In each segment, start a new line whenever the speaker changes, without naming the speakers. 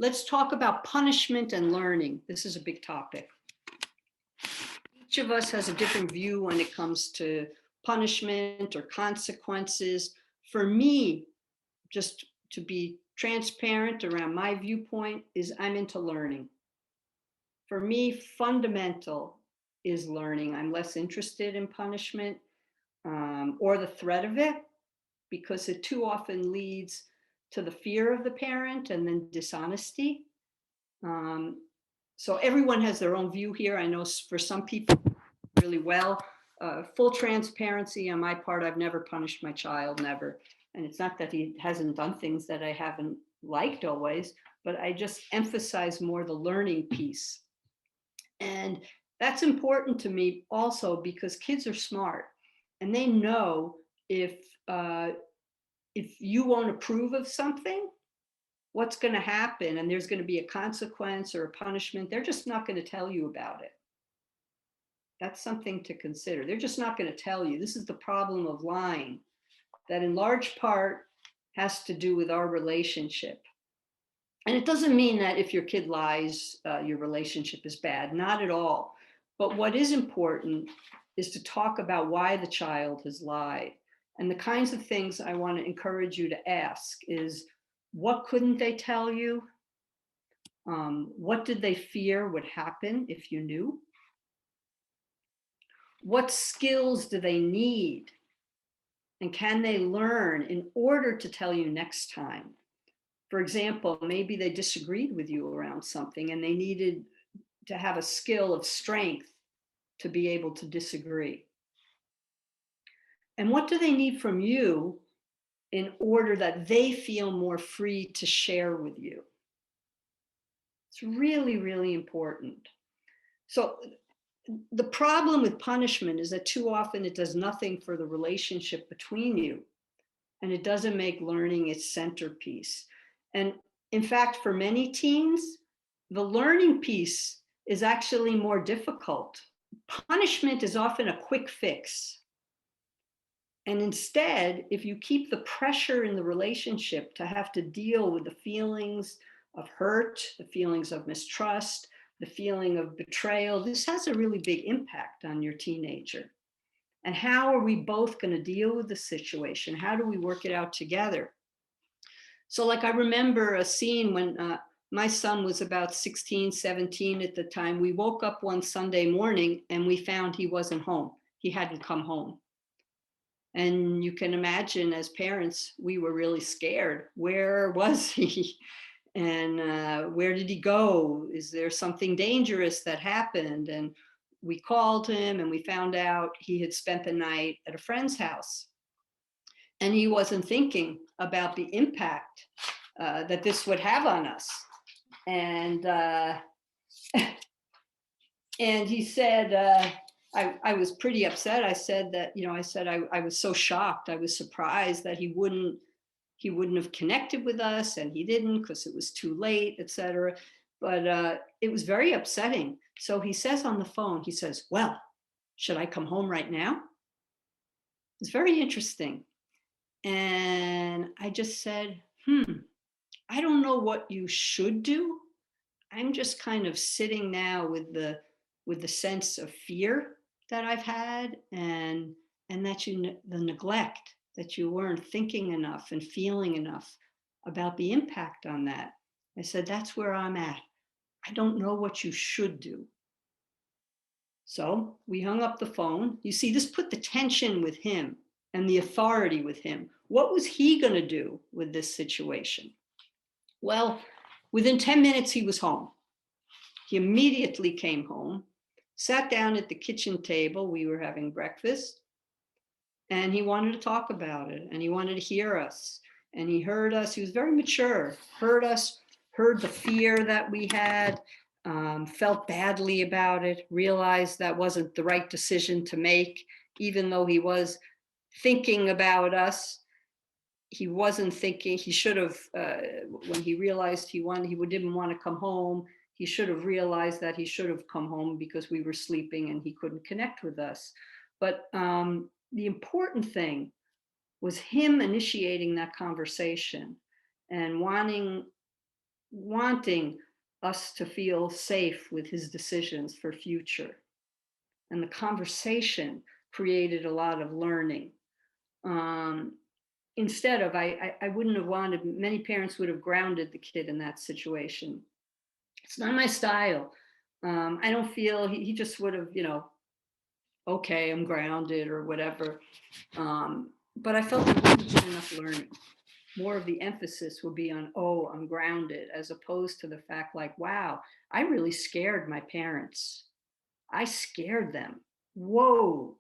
let's talk about punishment and learning. This is a big topic. Each of us has a different view when it comes to punishment or consequences. For me, just to be transparent around my viewpoint, is I'm into learning. For me, fundamental is learning. I'm less interested in punishment or the threat of it, because it too often leads to the fear of the parent and then dishonesty. So everyone has their own view here. I know for some people really well. Full transparency on my part, I've never punished my child, never. And it's not that he hasn't done things that I haven't liked always, but I just emphasize more the learning piece. And that's important to me also because kids are smart and they know if you won't approve of something, what's going to happen, and there's going to be a consequence or a punishment. They're just not going to tell you about it. That's something to consider. They're just not going to tell you. This is the problem of lying, that in large part has to do with our relationship. And it doesn't mean that if your kid lies, your relationship is bad, not at all. But what is important is to talk about why the child has lied. And the kinds of things I want to encourage you to ask is, what couldn't they tell you? What did they fear would happen if you knew? What skills do they need? And can they learn in order to tell you next time? For example, maybe they disagreed with you around something and they needed to have a skill of strength to be able to disagree. And what do they need from you in order that they feel more free to share with you? It's really, really important. So the problem with punishment is that too often it does nothing for the relationship between you, and it doesn't make learning its centerpiece. And in fact, for many teens, the learning piece is actually more difficult. Punishment is often a quick fix. And instead, if you keep the pressure in the relationship to have to deal with the feelings of hurt, the feelings of mistrust, the feeling of betrayal, this has a really big impact on your teenager. And how are we both going to deal with the situation? How do we work it out together? So like I remember a scene when my son was about 16, 17 at the time. We woke up one Sunday morning and we found he wasn't home. He hadn't come home. And you can imagine as parents, we were really scared. Where was he? And where did he go? Is there something dangerous that happened? And we called him and we found out he had spent the night at a friend's house. And he wasn't thinking about the impact that this would have on us. And and he said, I was pretty upset. I said that, I was so shocked. I was surprised that he wouldn't have connected with us, and he didn't because it was too late, etc. But it was very upsetting. So he says on the phone, he says, well, should I come home right now? It's very interesting. And I just said, I don't know what you should do. I'm just kind of sitting now with the sense of fear that I've had, and that the neglect, that you weren't thinking enough and feeling enough about the impact on that. I said, that's where I'm at. I don't know what you should do. So we hung up the phone. You see, this put the tension with him and the authority with him. What was he going to do with this situation? Well, within 10 minutes, he was home. He immediately came home, sat down at the kitchen table. We were having breakfast, and he wanted to talk about it, and he wanted to hear us, and he heard us. He was very mature, heard us, heard the fear that we had, felt badly about it, realized that wasn't the right decision to make, even though he was thinking about us. He wasn't thinking, he should have, when he realized he didn't want to come home, he should have realized that he should have come home because we were sleeping and he couldn't connect with us. But the important thing was him initiating that conversation and wanting wanting us to feel safe with his decisions for future. And the conversation created a lot of learning. Um, Instead of, I wouldn't have wanted, many parents would have grounded the kid in that situation. It's not my style. I don't feel, he just would have, okay, I'm grounded or whatever. But I felt there wouldn't be enough learning. More of the emphasis would be on, oh, I'm grounded, as opposed to the fact like, wow, I really scared my parents. I scared them. Whoa,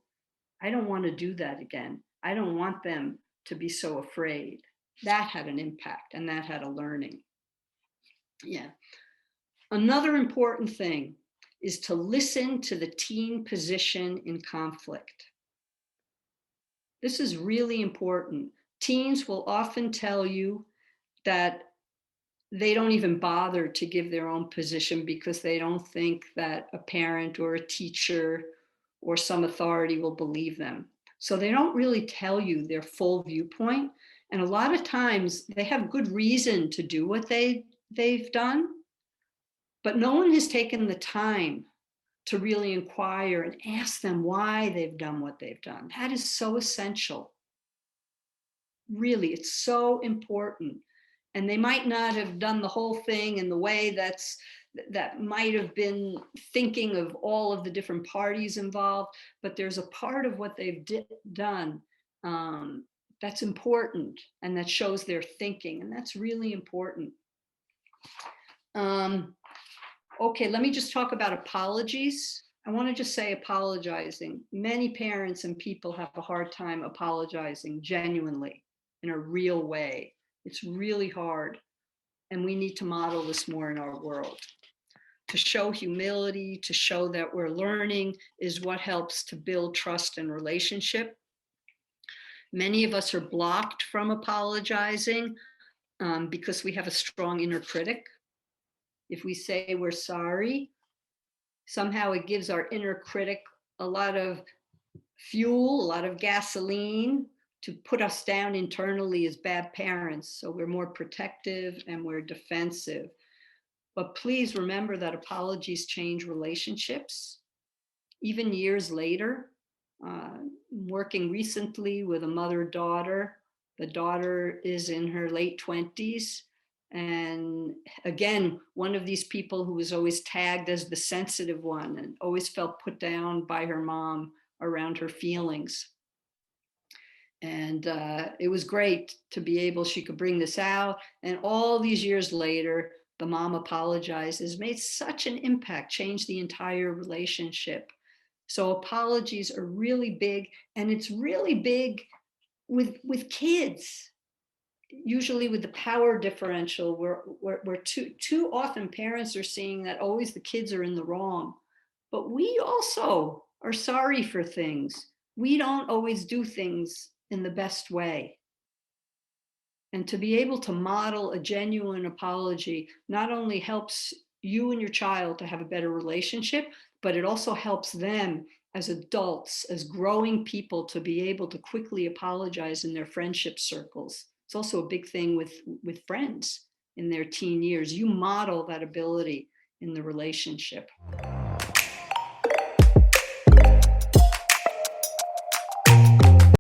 I don't want to do that again. I don't want them to be so afraid. That had an impact and that had a learning. Yeah. Another important thing is to listen to the teen position in conflict. This is really important. Teens will often tell you that they don't even bother to give their own position because they don't think that a parent or a teacher or some authority will believe them. So they don't really tell you their full viewpoint. And a lot of times they have good reason to do what they've done, but no one has taken the time to really inquire and ask them why they've done what they've done. That is so essential. Really, it's so important. And they might not have done the whole thing in the way that might have been thinking of all of the different parties involved, but there's a part of what they've done that's important and that shows their thinking, and that's really important. Okay, let me just talk about apologies. I want to just say apologizing. Many parents and people have a hard time apologizing genuinely in a real way. It's really hard. And we need to model this more in our world. To show humility, to show that we're learning is what helps to build trust and relationship. Many of us are blocked from apologizing because we have a strong inner critic. If we say we're sorry, somehow it gives our inner critic a lot of fuel, a lot of gasoline to put us down internally as bad parents. So we're more protective and we're defensive. But please remember that apologies change relationships. Even years later, working recently with a mother-daughter. The daughter is in her late 20s. And again, one of these people who was always tagged as the sensitive one and always felt put down by her mom around her feelings. And it was great to be able, she could bring this out. And all these years later, the mom apologizes, made such an impact, changed the entire relationship. So apologies are really big, and it's really big with kids. Usually with the power differential, where too often parents are seeing that always the kids are in the wrong. But we also are sorry for things. We don't always do things in the best way. And to be able to model a genuine apology not only helps you and your child to have a better relationship, but it also helps them as adults, as growing people, to be able to quickly apologize in their friendship circles. It's also a big thing with friends in their teen years. You model that ability in the relationship.